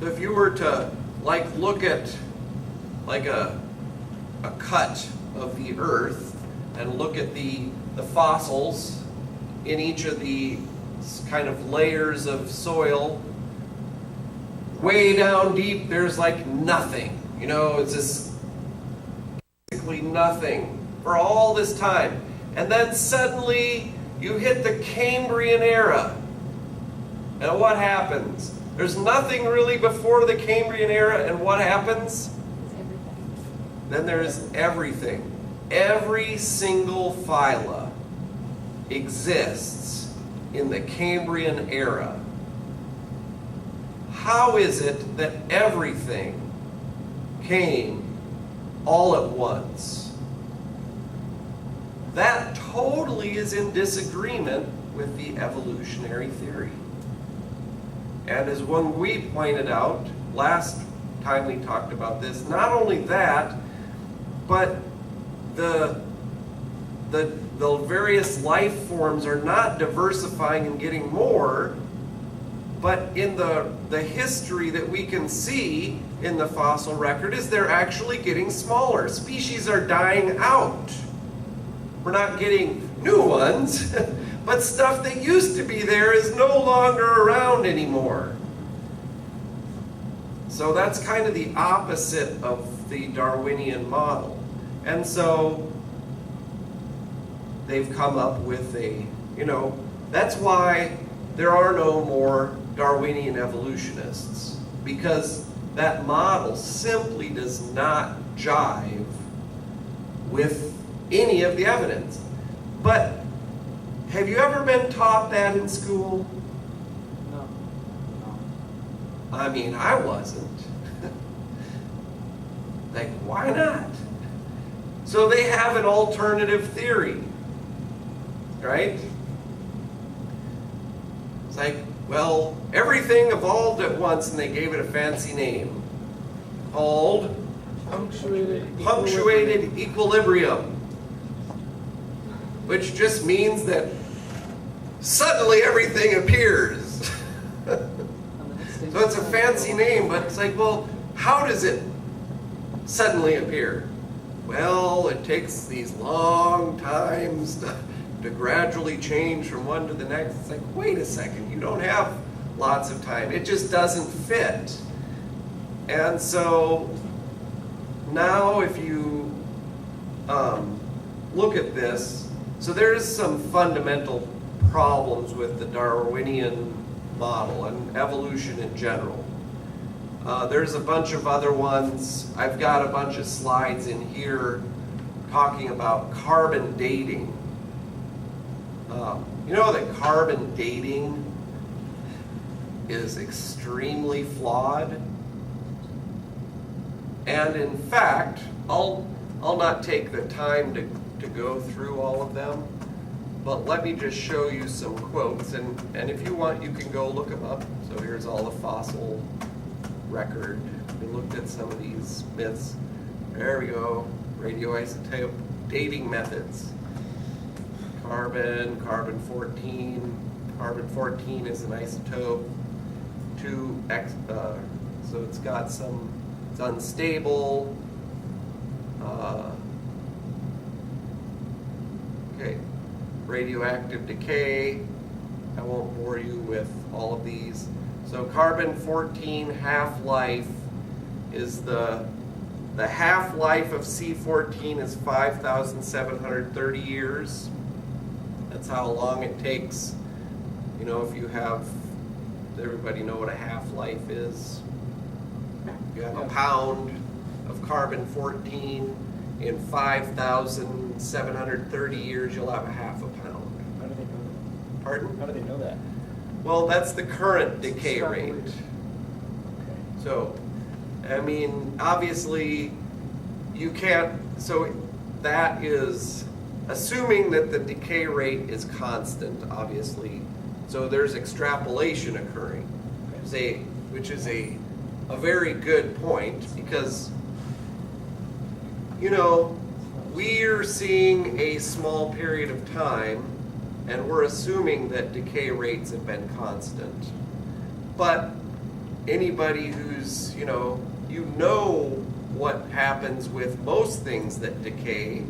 if you were to look at a cut of the earth and look at the fossils in each of the kind of layers of soil, way down deep there's nothing. It's just basically nothing for all this time. And then suddenly you hit the Cambrian era. And what happens? There's nothing really before the Cambrian era, and what happens? Then there's everything. Every single phyla exists in the Cambrian era. How is it that everything came all at once? That totally is in disagreement with the evolutionary theory. And as when we pointed out last time we talked about this, not only that, but the various life forms are not diversifying and getting more, but in the history that we can see in the fossil record is they're actually getting smaller. Species are dying out. We're not getting new ones, but stuff that used to be there is no longer around anymore. So that's kind of the opposite of the Darwinian model. And so they've come up with that's why there are no more Darwinian evolutionists, because that model simply does not jive with any of the evidence. But have you ever been taught that in school? No. I mean, I wasn't. Why not? So they have an alternative theory, right? It's well, everything evolved at once, and they gave it a fancy name called punctuated equilibrium, which just means that suddenly everything appears. So it's a fancy name, but it's well, how does it suddenly appear? Well, it takes these long times to gradually change from one to the next. It's wait a second, you don't have lots of time. It just doesn't fit. And so now if you look at this, so there's some fundamental problems with the Darwinian model and evolution in general. There's a bunch of other ones. I've got a bunch of slides in here talking about carbon dating. You know that carbon dating is extremely flawed? And in fact, I'll not take the time to go through all of them, but let me just show you some quotes, and if you want, you can go look them up. So here's all the fossil record. We looked at some of these myths. There we go. Radioisotope dating methods. Carbon 14. Carbon 14 is an isotope. So it's got some, it's unstable. Okay, radioactive decay. I won't bore you with all of these. So carbon 14 half-life is the half-life of C14 is 5,730 years. That's how long it takes. If you have, does everybody know what a half-life is? You have a pound of carbon 14 in 5,730 years, you'll have a half a pound. How do they know that? Pardon? How do they know that? Well, that's the current decay rate. Okay. So, I mean, obviously, you can't, so that is assuming that the decay rate is constant, obviously. So there's extrapolation occurring, which is a very good point, because, we're seeing a small period of time, and we're assuming that decay rates have been constant. But anybody who's, you know what happens with most things that decay,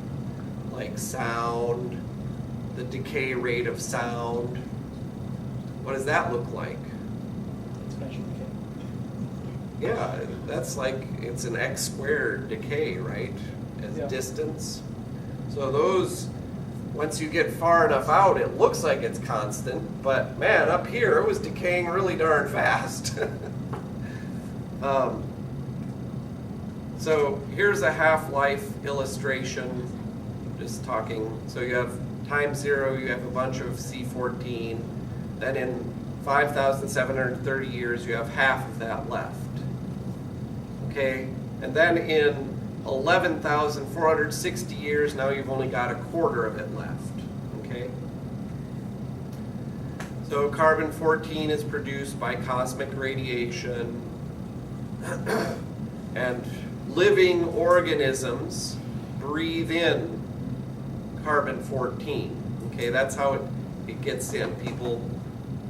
like sound, the decay rate of sound. What does that look like? Expansion decay. Yeah, that's like, it's an x squared decay, right? As Yeah. distance. So those, once you get far enough out, it looks like it's constant, but man, up here it was decaying really darn fast. So here's a half-life illustration, just talking. So you have time zero, you have a bunch of C14, then in 5,730 years you have half of that left. Okay, and then in 11,460 years, now you've only got a quarter of it left. Okay, so carbon-14 is produced by cosmic radiation, and living organisms breathe in carbon-14. Okay, that's how it gets in. People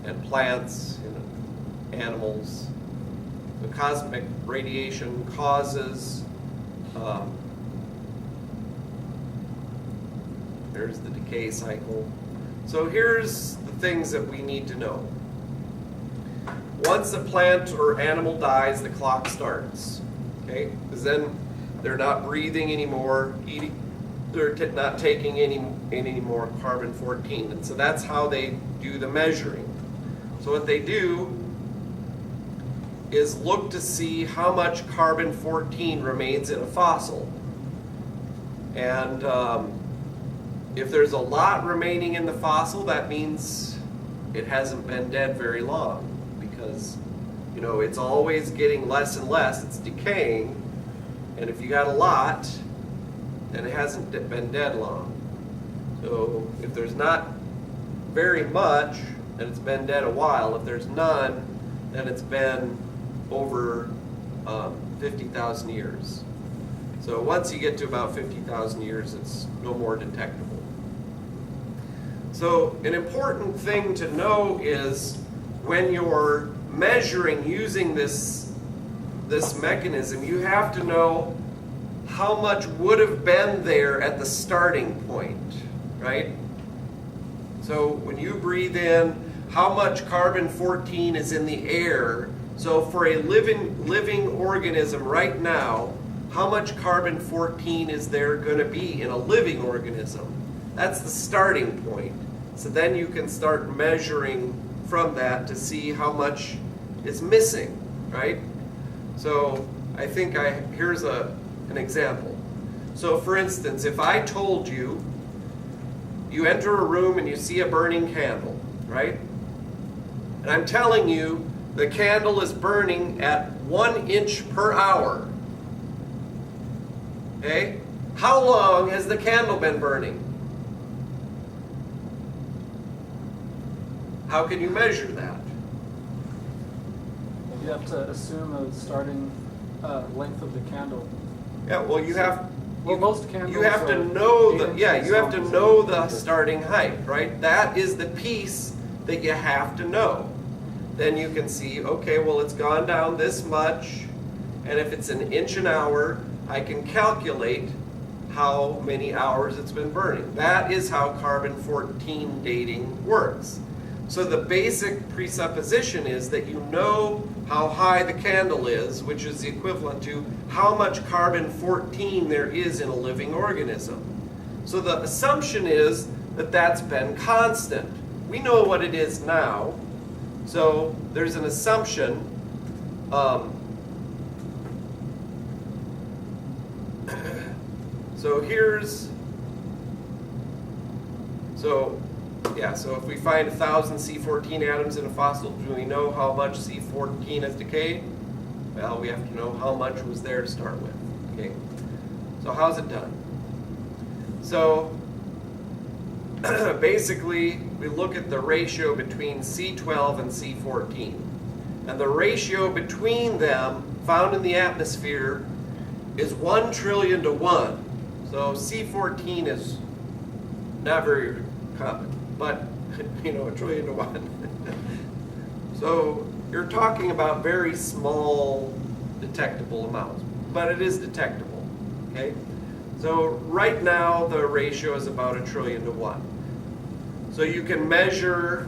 and plants and animals. The cosmic radiation causes, there's the decay cycle. So here's the things that we need to know. Once a plant or animal dies, the clock starts. Okay, because then they're not breathing anymore, eating, they're not taking any more carbon-14. And so that's how they do the measuring. So what they do is look to see how much carbon-14 remains in a fossil. And if there's a lot remaining in the fossil, that means it hasn't been dead very long, because it's always getting less and less, it's decaying, and if you got a lot, then it hasn't been dead long. So if there's not very much, then it's been dead a while. If there's none, then it's been over 50,000 years. So once you get to about 50,000 years, it's no more detectable. So an important thing to know is when you're measuring using this mechanism, you have to know how much would have been there at the starting point, right? So when you breathe in, how much carbon-14 is in the air? So for a living organism right now, how much carbon-14 is there going to be in a living organism? That's the starting point. So then you can start measuring from that to see how much is missing, right? So I think here's an example. So for instance, if I told you, you enter a room and you see a burning candle, right? And I'm telling you the candle is burning at 1 inch per hour. Okay? How long has the candle been burning? How can you measure that? You have to assume a starting length of the candle. Yeah, well, you have. Well, most candles. You have to know the. Yeah, you have to know the starting height, right? That is the piece that you have to know. Then you can see, okay, well, it's gone down this much, and if it's 1 inch an hour, I can calculate how many hours it's been burning. That is how carbon-14 dating works. So the basic presupposition is that you know how high the candle is, which is the equivalent to how much carbon-14 there is in a living organism. So the assumption is that that's been constant. We know what it is now, so there's an assumption. So if we find 1,000 C14 atoms in a fossil, do we know how much C14 has decayed? Well, we have to know how much was there to start with. Okay. So how's it done? So basically, we look at the ratio between C12 and C14. And the ratio between them, found in the atmosphere, is 1 trillion to 1. So C14 is not very common, but 1 trillion to 1. So you're talking about very small detectable amounts, but it is detectable, okay? So right now the ratio is about 1 trillion to 1. So you can measure,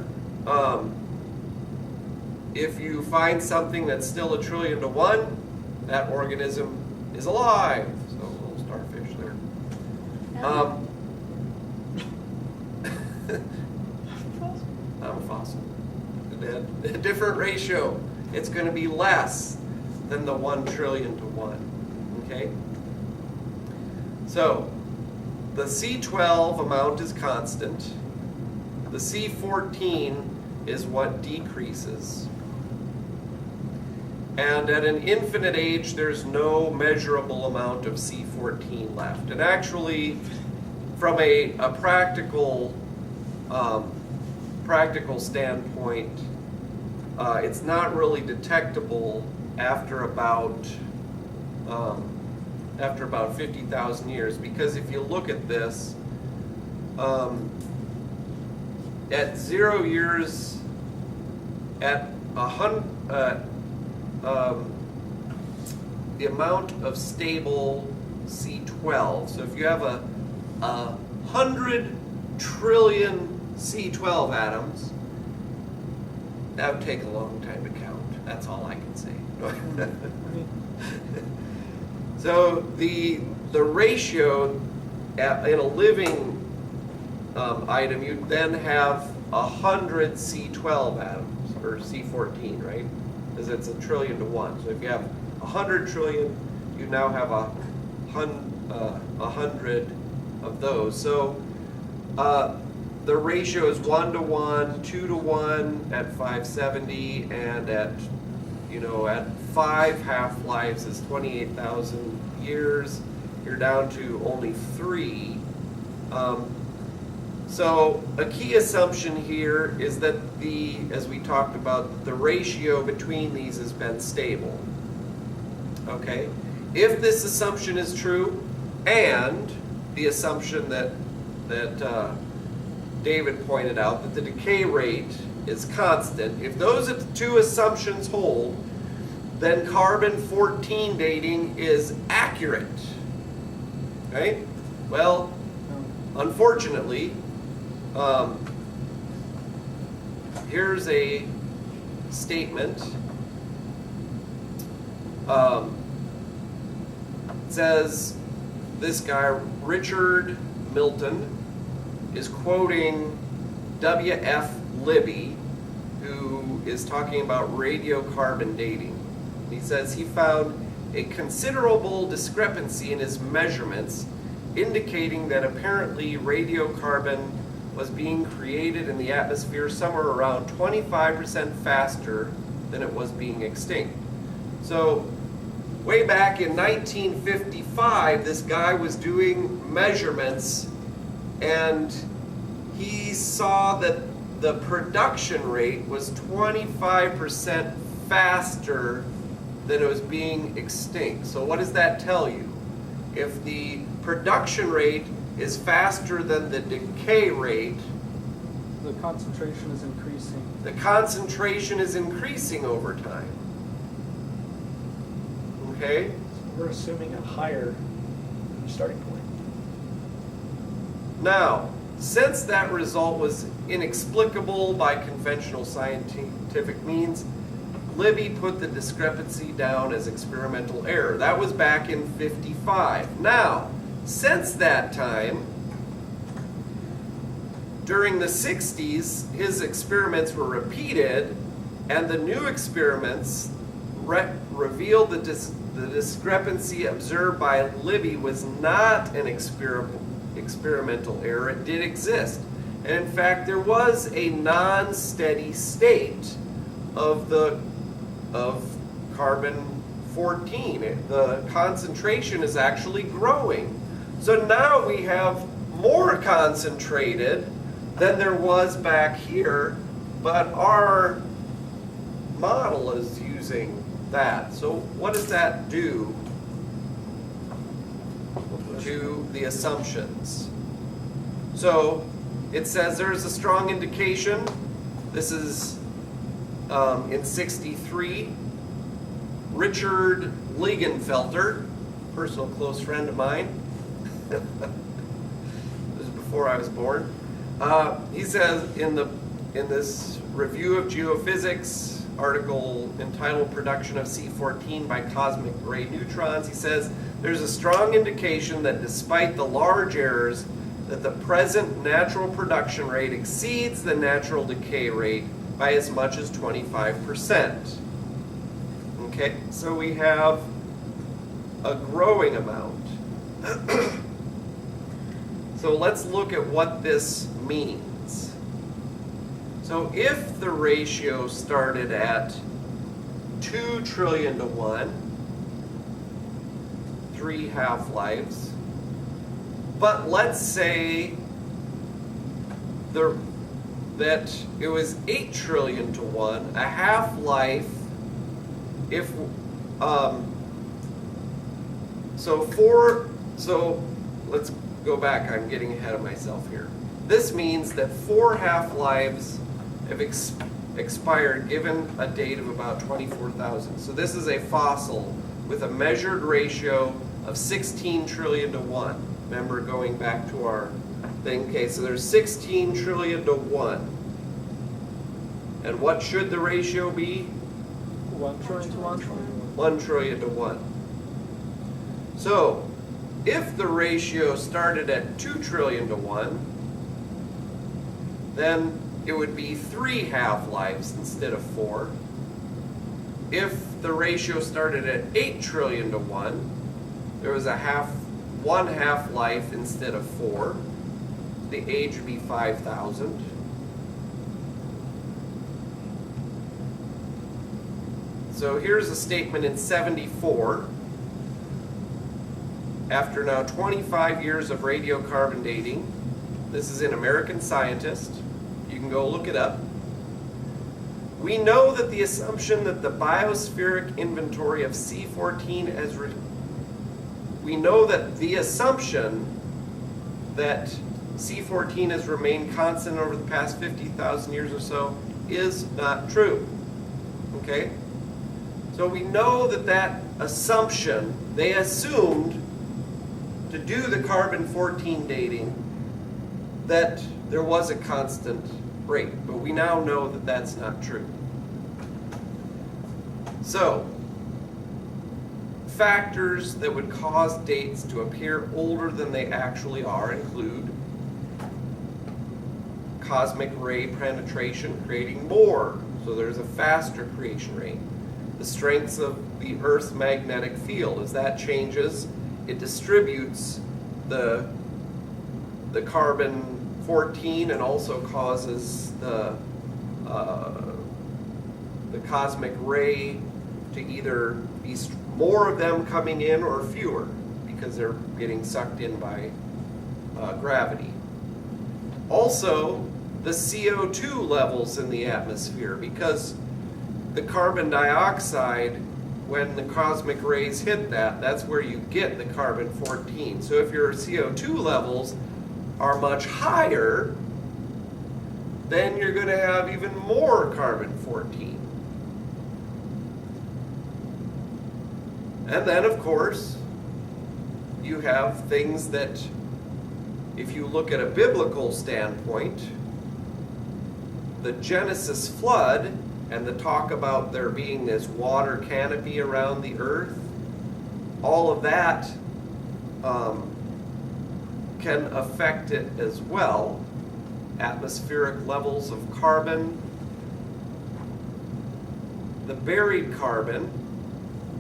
if you find something that's still 1 trillion to 1, that organism is alive. So a little starfish there. Not a fossil. A different ratio. It's going to be less than the 1 trillion to 1. Okay? So the C12 amount is constant. The C14 is what decreases. And at an infinite age, there's no measurable amount of C14 left. And actually, from a practical standpoint, it's not really detectable after about 50,000 years. Because if you look at this, at 0 years, at 100. The amount of stable C12. So if you have a 100 trillion C12 atoms, that would take a long time to count. That's all I can say. So the ratio in a living item, you then have 100 C12 atoms, or C14, right? Because it's 1 trillion to 1. So if you have 100 trillion, you now have 100 of those. So the ratio is 1 to 1, 2 to 1 at 570, and at 5 half-lives is 28,000 years. You're down to only 3. So a key assumption here is that as we talked about, the ratio between these has been stable. Okay? If this assumption is true, and the assumption that David pointed out, that the decay rate is constant, if those two assumptions hold, then carbon-14 dating is accurate. Okay? Well, unfortunately, here's a statement. It says this guy, Richard Milton, is quoting W.F. Libby, who is talking about radiocarbon dating. He says he found a considerable discrepancy in his measurements, indicating that apparently radiocarbon was being created in the atmosphere somewhere around 25% faster than it was being extinct. So way back in 1955, this guy was doing measurements, and he saw that the production rate was 25% faster than it was being extinct. So what does that tell you? If the production rate is faster than the decay rate, the concentration is increasing. The concentration is increasing over time. Okay? So we're assuming a higher starting point. Now, since that result was inexplicable by conventional scientific means, Libby put the discrepancy down as experimental error. That was back in 55. Now, since that time, during the 60s, his experiments were repeated, and the new experiments revealed that the discrepancy observed by Libby was not an experimental error. It did exist. And in fact, there was a non-steady state of carbon-14. The concentration is actually growing. So now we have more concentrated than there was back here, but our model is using that. So what does that do to the assumptions? So it says there's a strong indication. This is in 63, Richard Liegenfelter, personal close friend of mine. This is before I was born. He says in this review of geophysics article entitled Production of C14 by Cosmic Ray Neutrons, he says, there's a strong indication that despite the large errors, that the present natural production rate exceeds the natural decay rate by as much as 25%. Okay, so we have a growing amount. So let's look at what this means. So if the ratio started at 2 trillion to 1, 3 half-lives, but let's say that it was 8 trillion to 1, a half-life, if so let's go back, I'm getting ahead of myself here. This means that 4 half-lives have expired given a date of about 24,000. So this is a fossil with a measured ratio of 16 trillion to 1. Remember, going back to our thing. Okay, so there's 16 trillion to 1. And what should the ratio be? 1 trillion to 1 trillion. 1 trillion to 1. So if the ratio started at 2 trillion to 1, then it would be 3 half-lives instead of 4. If the ratio started at 8 trillion to 1, there was one half-life instead of 4. The age would be 5,000. So here's a statement in 74. After now 25 years of radiocarbon dating, this is an American scientist. You can go look it up. We know that the assumption that the biospheric inventory of C14 has C14 has remained constant over the past 50,000 years or so is not true. Okay? So we know that assumption, they assumed to do the carbon-14 dating that there was a constant rate, but we now know that that's not true. So, factors that would cause dates to appear older than they actually are include cosmic ray penetration creating more, so there's a faster creation rate. The strengths of the Earth's magnetic field, as that changes, it distributes the carbon-14 and also causes the cosmic ray to either be more of them coming in or fewer because they're getting sucked in by gravity. Also, the CO2 levels in the atmosphere, because the carbon dioxide, when the cosmic rays hit that's where you get the carbon-14. So if your CO2 levels are much higher, then you're going to have even more carbon-14. And then, of course, you have things that, if you look at a biblical standpoint, the Genesis flood and the talk about there being this water canopy around the earth, all of that can affect it as well. Atmospheric levels of carbon. The buried carbon,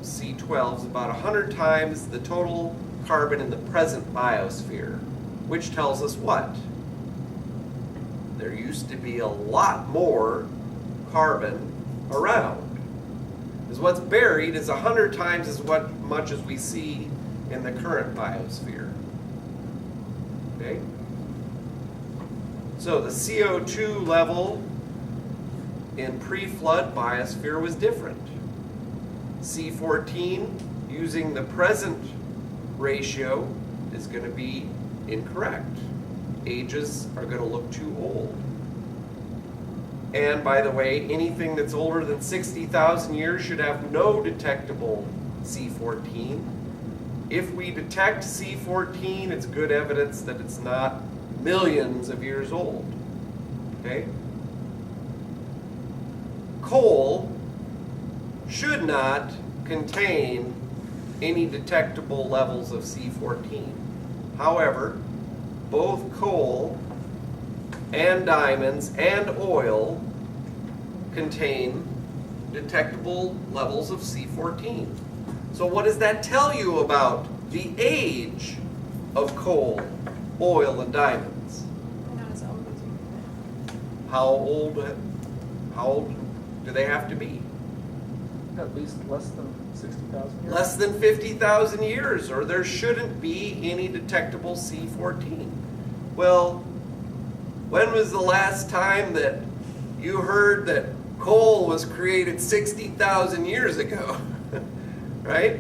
C12, is about 100 times the total carbon in the present biosphere, which tells us what? There used to be a lot more carbon around. Because what's buried is 100 times as much as we see in the current biosphere. Okay? So the CO2 level in pre-flood biosphere was different. C14, using the present ratio, is going to be incorrect. Ages are going to look too old. And by the way, anything that's older than 60,000 years should have no detectable C14. If we detect C14, it's good evidence that it's not millions of years old. Okay? Coal should not contain any detectable levels of C14. However, both coal and diamonds and oil contain detectable levels of C14. So what does that tell you about the age of coal, oil, and diamonds? They're not as old as you How old do they have to be? At least less than 60,000 years. Less than 50,000 years, or there shouldn't be any detectable C14. Well, when was the last time that you heard that coal was created 60,000 years ago? Right?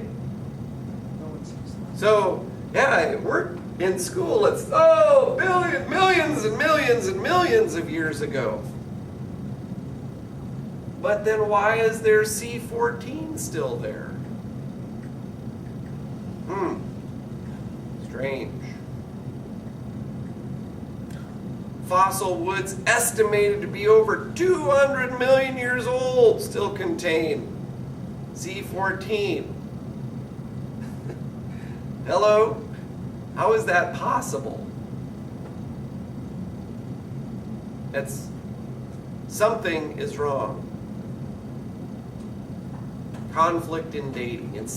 No one sees that. So, yeah, we're in school, it's, millions and millions and millions of years ago. But then why is there C14 still there? Strange. Fossil woods estimated to be over 200 million years old still contain C14. Hello? How is that possible? Something is wrong. Conflict in dating. In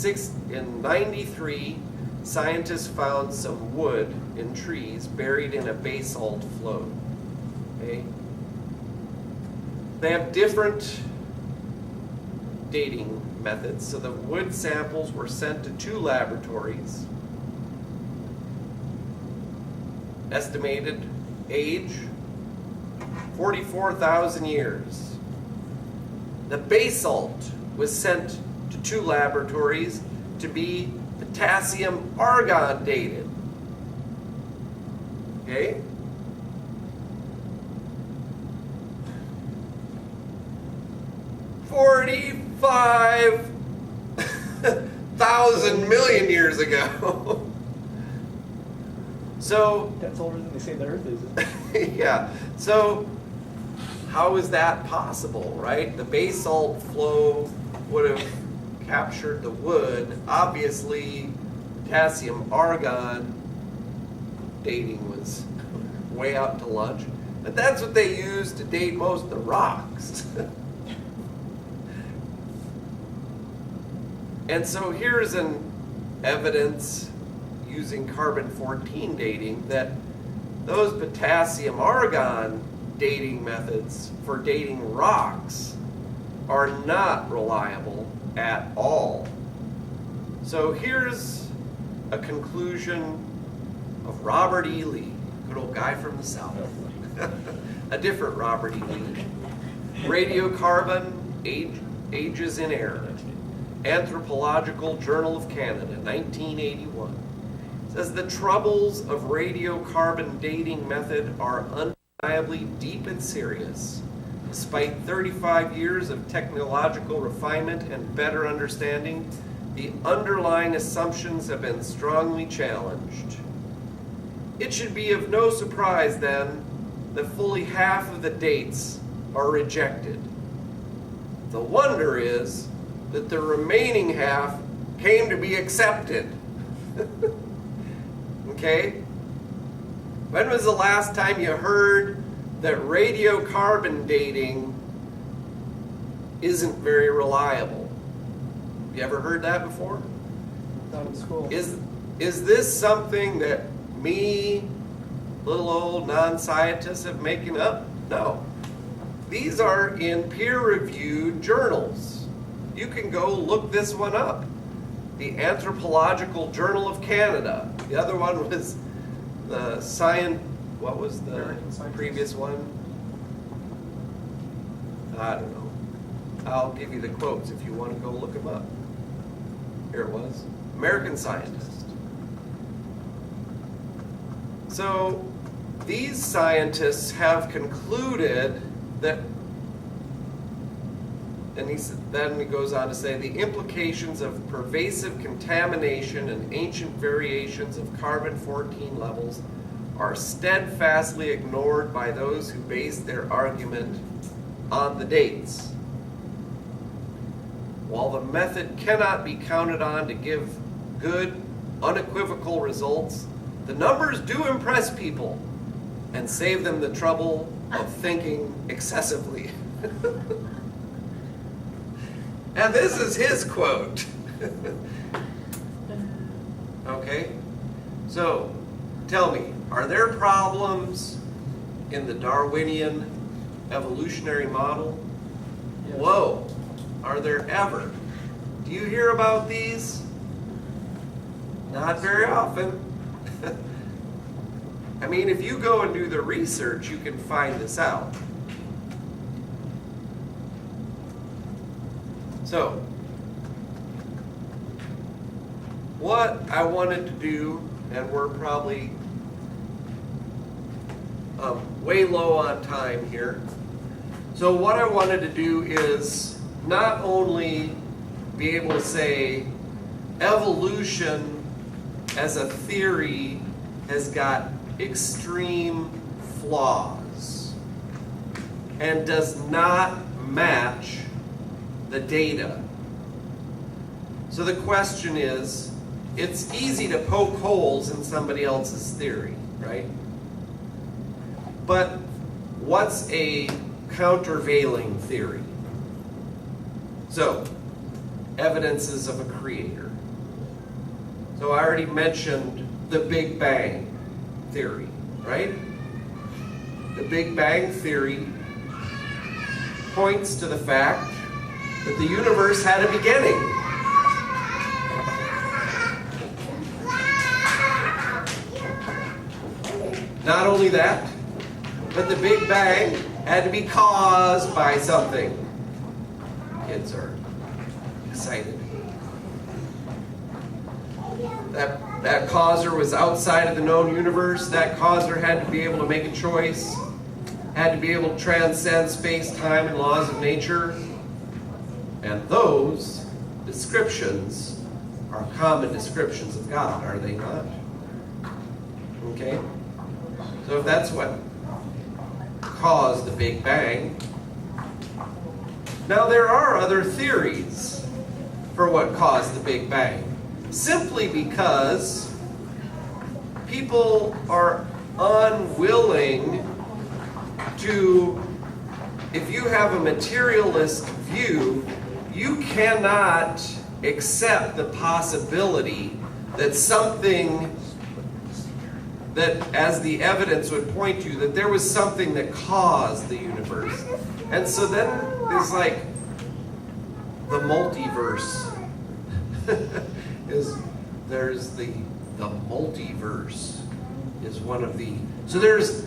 93, scientists found some wood in trees buried in a basalt flow. Okay? They have different dating methods. So the wood samples were sent to 2 laboratories. Estimated age, 44,000 years. The basalt was sent to 2 laboratories to be potassium argon dated. Okay? $45,000 million years ago. So, That's older than they say the Earth is, isn't it? yeah. So, how is that possible, right? The basalt flow would have captured the wood. Obviously, potassium argon dating was way out to lunch. But that's what they use to date most of the rocks. And so here's an evidence using carbon-14 dating that those potassium argon dating methods for dating rocks are not reliable at all. So here's a conclusion of Robert E. Lee, good old guy from the South. A different Robert E. Lee. Radiocarbon, Ages in Error. Anthropological Journal of Canada, 1981. It says the troubles of radiocarbon dating method are undeniably deep and serious. Despite 35 years of technological refinement and better understanding, the underlying assumptions have been strongly challenged. It should be of no surprise, then, that fully half of the dates are rejected. The wonder is that the remaining half came to be accepted. Okay? When was the last time you heard that radiocarbon dating isn't very reliable? You ever heard that before? Not in school. Is this something that me, little old non-scientists, have making up? No. These are in peer-reviewed journals. You can go look this one up. The Anthropological Journal of Canada. The other one was the what was the American Scientist. previous one? I don't know. I'll give you the quotes if you want to go look them up. Here it was. American Scientist. So these scientists have concluded that And then he goes on to say, the implications of pervasive contamination and ancient variations of carbon-14 levels are steadfastly ignored by those who base their argument on the dates. While the method cannot be counted on to give good, unequivocal results, the numbers do impress people and save them the trouble of thinking excessively. And this is his quote. Okay? So, tell me, are there problems in the Darwinian evolutionary model? Yes. Whoa, are there ever? Do you hear about these? Not very often. I mean, if you go and do the research, you can find this out. So, what I wanted to do, and we're probably way low on time here. So what I wanted to do is not only be able to say evolution as a theory has got extreme flaws and does not match the data. So the question is, it's easy to poke holes in somebody else's theory, right? But what's a countervailing theory? So, evidences of a creator. So I already mentioned the Big Bang theory, right? The Big Bang theory points to the fact that the universe had a beginning. Not only that, but the Big Bang had to be caused by something. Kids are excited. That causer was outside of the known universe. That causer had to be able to make a choice, had to be able to transcend space, time, and laws of nature. And those descriptions are common descriptions of God, are they not? Okay? So if that's what caused the Big Bang, now there are other theories for what caused the Big Bang. Simply because people are unwilling to, if you have a materialist view, you cannot accept the possibility that something that, as the evidence would point to, that there was something that caused the universe. And so then there's like the multiverse. There's the multiverse is one of the, so there's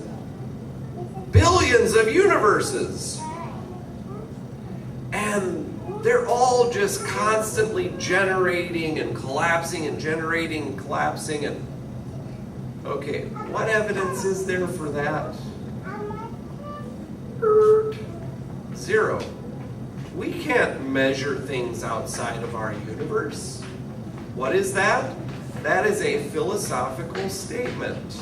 billions of universes. And they're all just constantly generating and collapsing and generating and collapsing. And okay, what evidence is there for that? Zero. We can't measure things outside of our universe. What is that? That is a philosophical statement.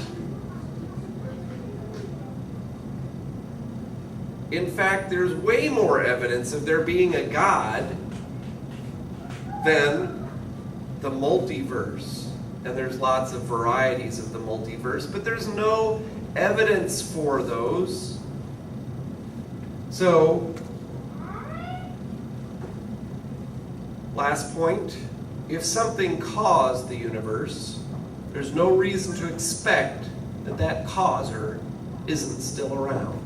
In fact, there's way more evidence of there being a God than the multiverse. And there's lots of varieties of the multiverse, but there's no evidence for those. So, last point, if something caused the universe, there's no reason to expect that that causer isn't still around.